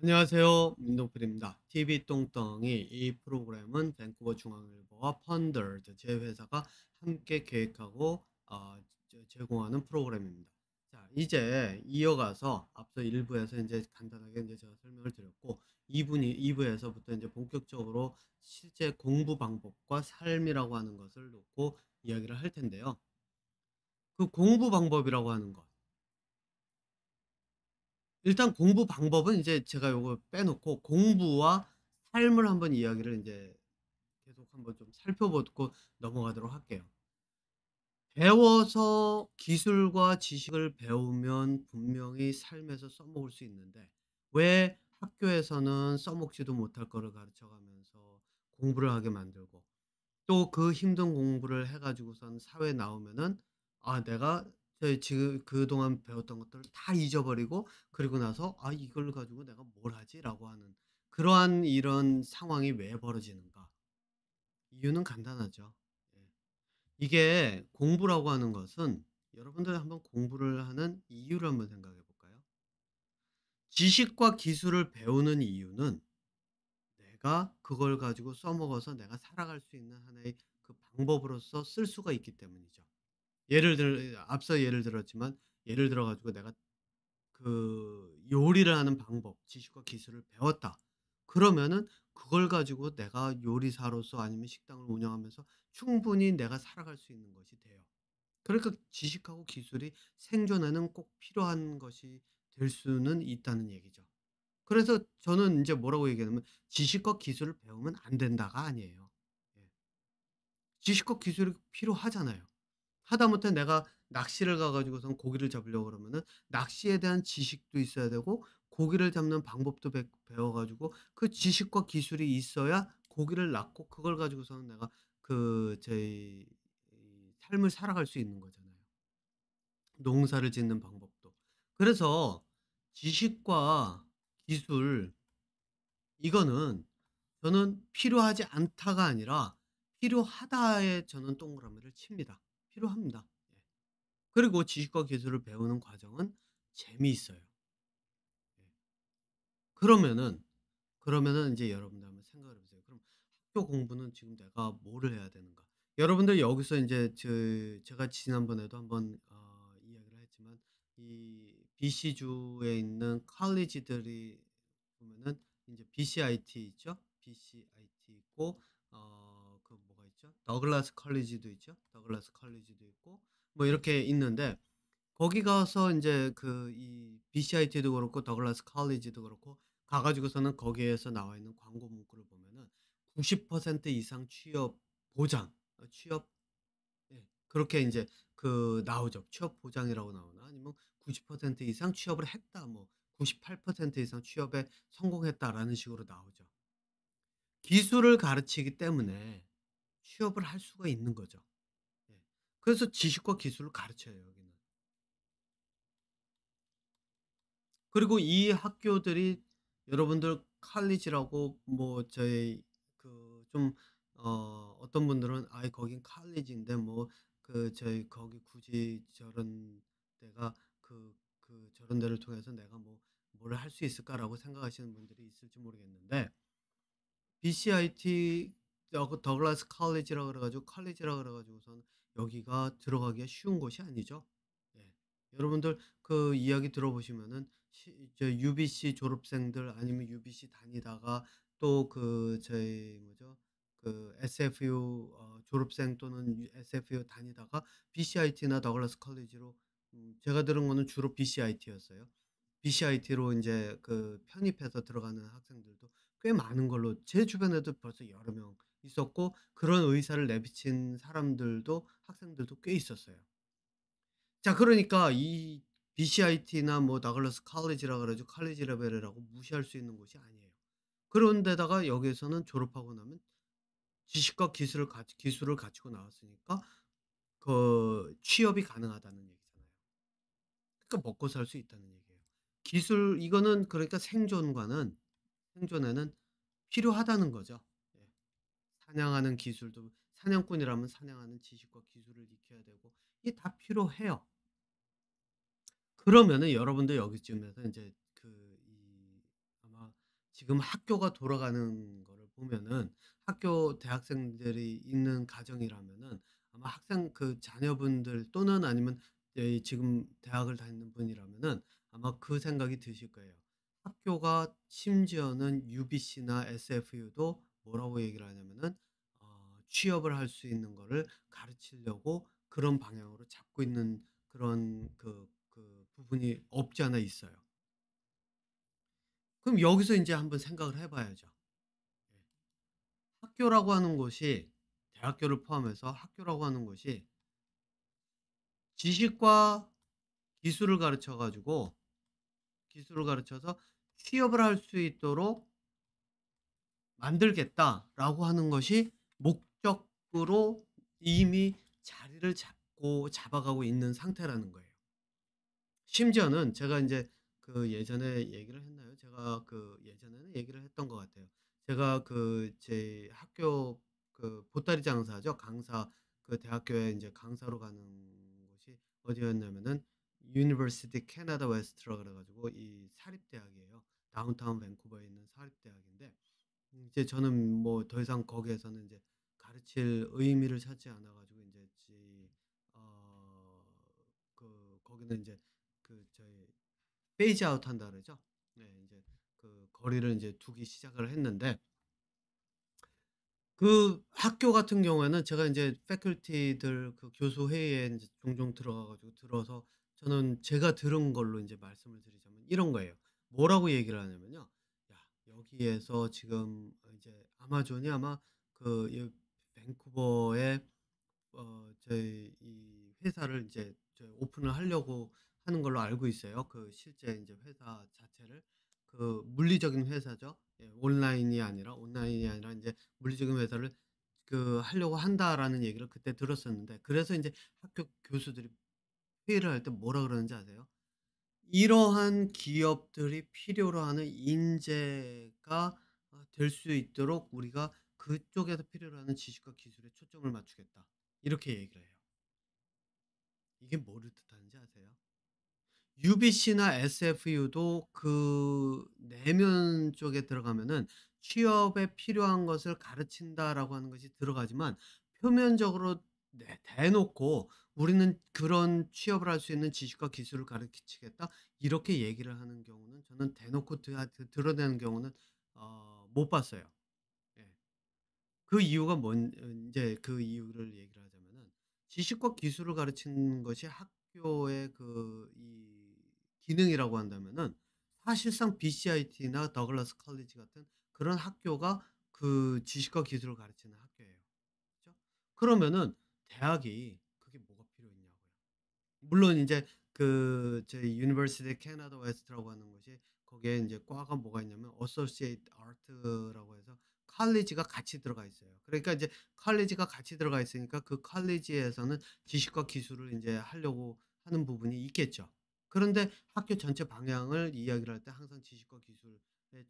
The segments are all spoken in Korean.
안녕하세요. 민동필입니다. TV 똥덩이 이 프로그램은 밴쿠버 중앙일보와 펀더드 제 회사가 함께 계획하고 제공하는 프로그램입니다. 자, 이제 이어가서 앞서 1부에서 이제 간단하게 이제 제가 설명을 드렸고 2부에서부터 이제 본격적으로 실제 공부 방법과 삶이라고 하는 것을 놓고 이야기를 할 텐데요. 그 공부 방법이라고 하는 것. 일단 공부 방법은 이제 제가 요거 빼놓고 공부와 삶을 한번 이야기를 인제 계속 한번 좀 살펴보고 넘어가도록 할게요. 배워서 기술과 지식을 배우면 분명히 삶에서 써먹을 수 있는데 왜 학교에서는 써먹지도 못할 거를 가르쳐 가면서 공부를 하게 만들고 또 그 힘든 공부를 해 가지고선 사회에 나오면은 내가 지금 그동안 배웠던 것들을 다 잊어버리고 그리고 나서 '아 이걸 가지고 내가 뭘 하지?'라고 하는 그러한 이런 상황이 왜 벌어지는가? 이유는 간단하죠. 예. 이게 공부라고 하는 것은 여러분들 한번 공부를 하는 이유를 한번 생각해 볼까요? 지식과 기술을 배우는 이유는 내가 그걸 가지고 써먹어서 내가 살아갈 수 있는 하나의 그 방법으로서 쓸 수가 있기 때문이죠. 앞서 예를 들었지만 예를 들어 가지고 내가 그 요리를 하는 방법, 지식과 기술을 배웠다. 그러면은 그걸 가지고 내가 요리사로서 아니면 식당을 운영하면서 충분히 내가 살아갈 수 있는 것이 돼요. 그러니까 지식하고 기술이 생존에는 꼭 필요한 것이 될 수는 있다는 얘기죠. 그래서 저는 인제 뭐라고 얘기하냐면 "지식과 기술을 배우면 안 된다."가 아니에요. 예. 지식과 기술이 필요하잖아요. 하다못해 내가 낚시를 가 가지고선 고기를 잡으려고 그러면은 낚시에 대한 지식도 있어야 되고 고기를 잡는 방법도 배워 가지고 그 지식과 기술이 있어야 고기를 낚고 그걸 가지고서는 내가 그 제 이 삶을 살아갈 수 있는 거잖아요. 농사를 짓는 방법도. 그래서 지식과 기술 이거는 저는 필요하지 않다가 아니라 필요하다에 저는 동그라미를 칩니다. 필요합니다. 예. 그리고 지식과 기술을 배우는 과정은 재미있어요. 예. 그러면은, 그러면은 인제 여러분들 한번 생각을 해 보세요. 그럼 학교 공부는 지금 내가 뭐를 해야 되는가? 여러분들 여기서 인제 제가 지난번에도 한번 이야기를 했지만 이 BC주에 있는 칼리지들이 보면은 인제 BCIT 있죠? BCIT 있고 그 뭐가 있죠? 더글라스 칼리지도 있죠? 더글라스 칼리지도 있고 뭐 이렇게 있는데 거기 가서 인제 그 이 BCIT도 그렇고 더글라스 칼리지도 그렇고 가 가지고서는 거기에서 나와 있는 광고 문구를 보면은 90% 이상 취업 보장, 취업 예 그렇게 인제 그 나오죠. 취업 보장이라고 나오나 아니면 90% 이상 취업을 했다 뭐 98% 이상 취업에 성공했다라는 식으로 나오죠. 기술을 가르치기 때문에 취업을 할 수가 있는 거죠. 예. 그래서 지식과 기술을 가르쳐요 여기는. 그리고 이 학교들이 여러분들 칼리지라고 뭐 저희 그 좀 어떤 분들은 "아이 거긴 칼리지인데 뭐 그 저희 거기 굳이 저런 데가 저런 데를 통해서 내가 뭐 뭘 할 수 있을까?"라고 생각하시는 분들이 있을지 모르겠는데 BCIT 더글라스 칼리지라 그래 가지고 칼리지라 그래 가지고선 여기가 들어가기가 쉬운 곳이 아니죠. 예. 여러분들 그 이야기 들어보시면은 UBC 졸업생들 아니면 UBC 다니다가 또 그 저희 뭐죠? 그 SFU 졸업생 또는 SFU 다니다가 BCIT나 더글라스 칼리지로 제가 들은 거는 주로 BCIT였어요. BCIT로 인제 그 편입해서 들어가는 학생들도 꽤 많은 걸로 제 주변에도 벌써 여러 명 있었고 그런 의사를 내비친 사람들도 학생들도 꽤 있었어요. 자 그러니까 이 BCIT나 뭐 다글라스 칼리지라 그래 가지고 칼리지 레벨이라고 무시할 수 있는 곳이 아니에요. 그런 데다가 여기에서는 졸업하고 나면 지식과 기술을 가지고 나왔으니까 그 취업이 가능하다는 얘기잖아요. 그러니까 먹고 살 수 있다는 얘기예요. 기술 이거는 그러니까 생존에는 필요하다는 거죠. 예. 사냥하는 기술도 사냥꾼이라면 사냥하는 지식과 기술을 익혀야 되고 이게 다 필요해요. 그러면은 여러분들 여기쯤에서 인제 그 이 아마 지금 학교가 돌아가는 거를 보면은 학교 대학생들이 있는 가정이라면은 아마 학생 그 자녀분들 또는 아니면 지금 대학을 다니는 분이라면은 아마 그 생각이 드실 거예요. 학교가 심지어는 UBC나 SFU도 뭐라고 얘기를 하냐면은 취업을 할 수 있는 거를 가르치려고 그런 방향으로 잡고 있는 그런 부분이 없지 않아 있어요. 그럼 여기서 인제 한번 생각을 해 봐야죠. 예. 학교라고 하는 곳이 대학교를 포함해서 학교라고 하는 곳이 지식과 기술을 가르쳐 가지고 기술을 가르쳐서 취업을 할 수 있도록 만들겠다라고 하는 것이 목적으로 이미 자리를 잡아가고 있는 상태라는 거예요. 심지어는 제가 인제 예전에 얘기를 했나요? 제가 예전에는 얘기를 했던 것 같아요. 제가 제 학교 보따리 장사죠. 강사 대학교에 인제 강사로 가는 곳이 어디였냐면은 유니버시티 캐나다 웨스트라 그래 가지고 이 사립 대학이에요. 다운타운 밴쿠버에 있는 사립 대학인데 이제 저는 뭐 더 이상 거기에서는 인제 가르칠 의미를 찾지 않아 가지고 인제 어 거기는 인제 저희 페이즈 아웃 한다 그러죠. 네 인제 거리를 인제 두기 시작을 했는데 학교 같은 경우에는 제가 인제 패컬티들 교수 회의에 인제 종종 들어가 가지고 들어서 저는 제가 들은 걸로 인제 말씀을 드리자면 이런 거예요. 뭐라고 얘기를 하냐면요. "야 여기에서 지금 이제 아마존이 아마 이 밴쿠버에 저희 이 회사를 인제 오픈을 하려고 하는 걸로 알고 있어요. 실제 인제 회사 자체를. 물리적인 회사죠. 예 온라인이 아니라 인제 물리적인 회사를 하려고 한다."라는 얘기를 그때 들었었는데 그래서 인제 학교 교수들이 회의를 할 때 뭐라 그러는지 아세요? "이러한 기업들이 필요로 하는 인재가 될 수 있도록 우리가 그쪽에서 필요로 하는 지식과 기술에 초점을 맞추겠다." 이렇게 얘기를 해요. 이게 뭐를 뜻하는지 아세요? UBC나 SFU도 내면 쪽에 들어가면은 "취업에 필요한 것을 가르친다."라고 하는 것이 들어가지만 표면적으로 대놓고 "우리는 그런 취업을 할 수 있는 지식과 기술을 가르치겠다." 이렇게 얘기를 하는 경우는 저는 대놓고 드러내는 경우는 못 봤어요. 예. 그 이유가 인제 그 이유를 얘기를 하자면은 지식과 기술을 가르치는 것이 학교의 기능이라고 한다면은 사실상 BCIT나 더글라스 컬리지 같은 그런 학교가 지식과 기술을 가르치는 학교예요. 그죠? 그러면은 대학이 그게 뭐가 필요했냐고요. 물론 인제 저희 유니버시티 캐나다 웨스트라고 하는 곳이 거기에 인제 과가 뭐가 있냐면 어소시에이트 아트라고 해서 칼리지가 같이 들어가 있어요. 그러니까 이제 칼리지가 같이 들어가 있으니까 그 칼리지에서는 지식과 기술을 인제 하려고 하는 부분이 있겠죠. 그런데 학교 전체 방향을 이야기를 할 때 항상 지식과 기술에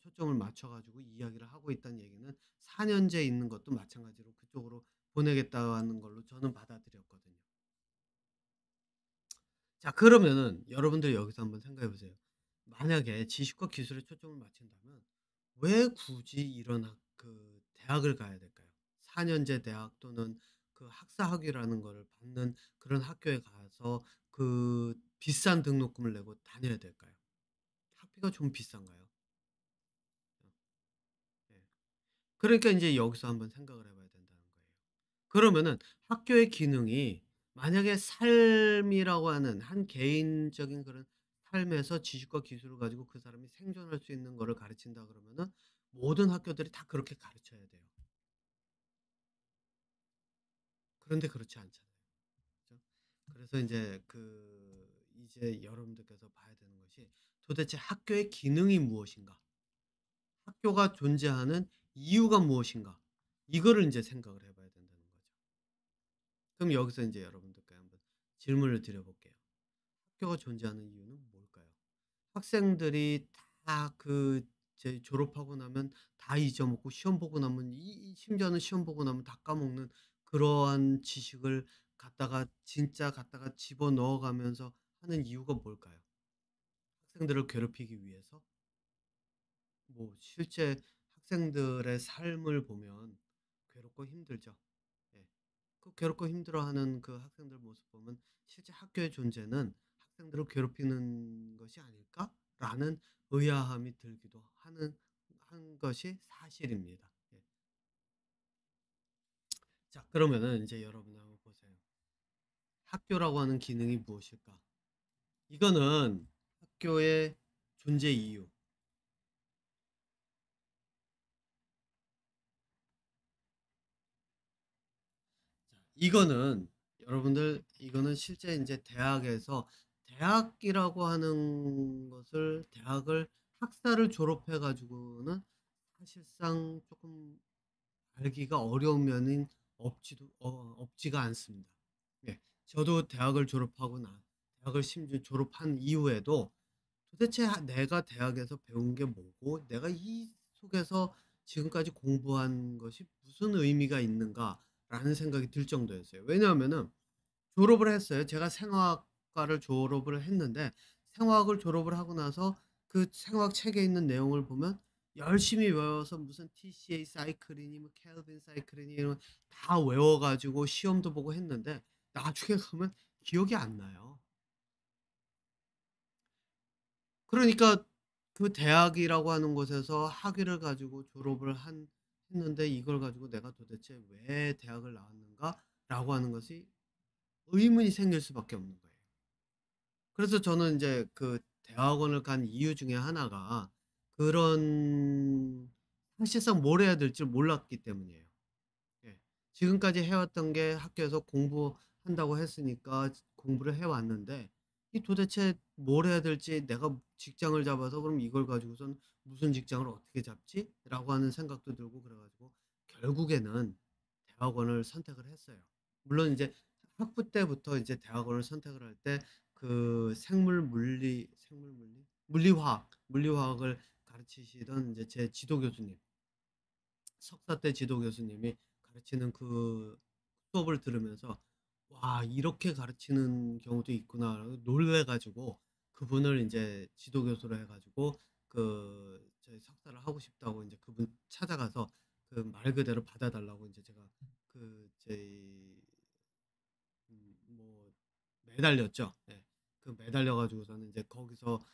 초점을 맞춰 가지고 이야기를 하고 있다는 얘기는 4 년제 있는 것도 마찬가지로 그쪽으로 보내겠다는 걸로 저는 받아들였거든요. 자 그러면은 여러분들 여기서 한번 생각해 보세요. 만약에 지식과 기술에 초점을 맞춘다면 왜 굳이 이런 대학을 가야 될까요? 4 년제 대학 또는 학사 학위라는 거를 받는 그런 학교에 가서 비싼 등록금을 내고 다녀야 될까요? 학비가 좀 비싼가요? 어 네. 그러니까 인제 여기서 한번 생각을 해 봐야 된다는 거예요. 그러면은 학교의 기능이 만약에 삶이라고 하는 한 개인적인 그런 삶에서 지식과 기술을 가지고 그 사람이 생존할 수 있는 거를 가르친다 그러면은 모든 학교들이 다 그렇게 가르쳐야 돼요. 그런데 그렇지 않잖아요. 그죠? 그래서 인제 이제 여러분들께서 봐야 되는 것이 도대체 학교의 기능이 무엇인가? 학교가 존재하는 이유가 무엇인가? 이거를 인제 생각을 해 봐야 된다는 거죠. 그럼 여기서 인제 여러분들께 한번 질문을 드려 볼게요. 학교가 존재하는 이유는 뭘까요? 학생들이 다 졸업하고 나면 다 잊어먹고 시험 보고 나면 심지어는 시험 보고 나면 다 까먹는 그러한 지식을 갖다가 집어넣어 가면서 하는 이유가 뭘까요? 학생들을 괴롭히기 위해서? 뭐 실제 학생들의 삶을 보면 괴롭고 힘들죠. 예. 그 괴롭고 힘들어하는 그 학생들 모습 보면 '실제 학교의 존재는 학생들을 괴롭히는 것이 아닐까?'라는 의아함이 들기도 하는 한 것이 사실입니다. 예. 자, 그러면은 이제 여러분 한번 보세요. 학교라고 하는 기능이 무엇일까? 이거는 학교의 존재 이유. 이거는 여러분들, 이거는 실제 이제 대학에서 대학이라고 하는 것을, 대학을 학사를 졸업해 가지고는 사실상 조금 알기가 어려운 면은 없지가 않습니다. 예. 저도 대학을 졸업하고 대학을 심지어 졸업한 이후에도 도대체 내가 대학에서 배운 게 뭐고, 내가 이 속에서 지금까지 공부한 것이 무슨 의미가 있는가라는 생각이 들 정도였어요. 왜냐하면은 졸업을 했어요. 제가 생화학과를 졸업을 했는데, 생화학을 졸업을 하고 나서 그 생화학 책에 있는 내용을 보면 열심히 외워서 무슨 TCA 사이클이니 뭐 켈빈 사이클이니 이런 다 외워 가지고 시험도 보고 했는데, 나중에 가면 기억이 안 나요. 그러니까 그 대학이라고 하는 곳에서 학위를 가지고 졸업을 한 했는데, 이걸 가지고 '내가 도대체 왜 대학을 나왔는가?'라고 하는 것이 의문이 생길 수밖에 없는 거예요. 그래서 저는 인제 그 대학원을 간 이유 중에 하나가 그런, 사실상 뭘 해야 될지 몰랐기 때문이에요. 예. 지금까지 해 왔던 게 학교에서 공부한다고 했으니까 공부를 해 왔는데, 이 도대체 뭘 해야 될지, '내가 직장을 잡아서 그럼 이걸 가지고선 무슨 직장을 어떻게 잡지?'라고 하는 생각도 들고 그래 가지고 결국에는 대학원을 선택을 했어요. 물론 이제 학부 때부터 이제 대학원을 선택을 할 때 그 물리화학을 가르치시던 이제 제 지도 교수님, 석사 때 지도 교수님이 가르치는 그 수업을 들으면서 '와, 이렇게 가르치는 경우도 있구나.' 놀래 가지고, 그분을 인제 지도 교수로 해 가지고 저희 석사를 하고 싶다고 인제 그분 찾아가서 그 말 그대로 받아 달라고 인제 제가 저희 뭐 매달렸죠. 예. 그 매달려 가지고서는 이제 거기서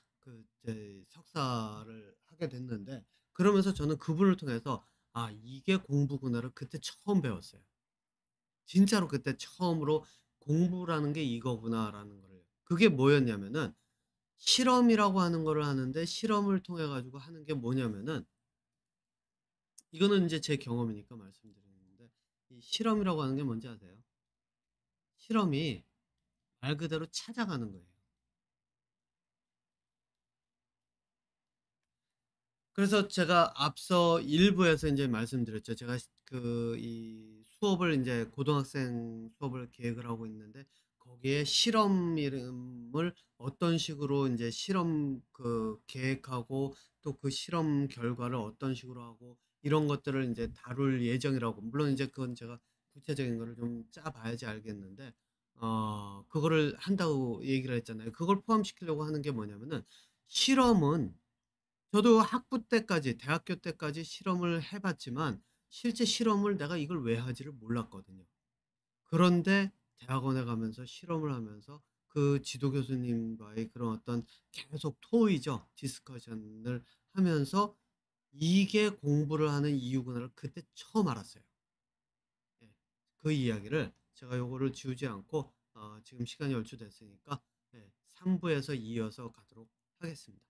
제 석사를 하게 됐는데, 그러면서 저는 그분을 통해서 '아, 이게 공부구나.'를 그때 처음 배웠어요. 진짜로 그때 처음으로 '공부라는 게 이거구나.'라는 거를. 그게 뭐였냐면은, 실험이라고 하는 거를 하는데, 실험을 통해 가지고 하는 게 뭐냐면은, 이거는 인제 제 경험이니까 말씀드리는데, 이 실험이라고 하는 게 뭔지 아세요? 실험이 말 그대로 찾아가는 거예요. 그래서 제가 앞서 일부에서 인제 말씀드렸죠. 제가 이 수업을 인제 고등학생 수업을 계획을 하고 있는데, 거기에 실험 이름을 어떤 식으로 인제 실험 계획하고, 또 그 실험 결과를 어떤 식으로 하고, 이런 것들을 인제 다룰 예정이라고. 물론 인제 그건 제가 구체적인 거를 좀 짜 봐야지 알겠는데, 그거를 한다고 얘기를 했잖아요. 그걸 포함시키려고 하는 게 뭐냐면은, 실험은 저도 학부 때까지, 대학교 때까지 실험을 해 봤지만 실제 실험을 내가 이걸 왜 하지를 몰랐거든요. 그런데 대학원에 가면서 실험을 하면서 그 지도 교수님과의 그런 어떤 계속 토의죠. 디스커션을 하면서 '이게 공부를 하는 이유구나.'를 그때 처음 알았어요. 예. 그 이야기를 제가 요거를 지우지 않고, 지금 시간이 얼추 됐으니까 3 부에서 이어서 가도록 하겠습니다.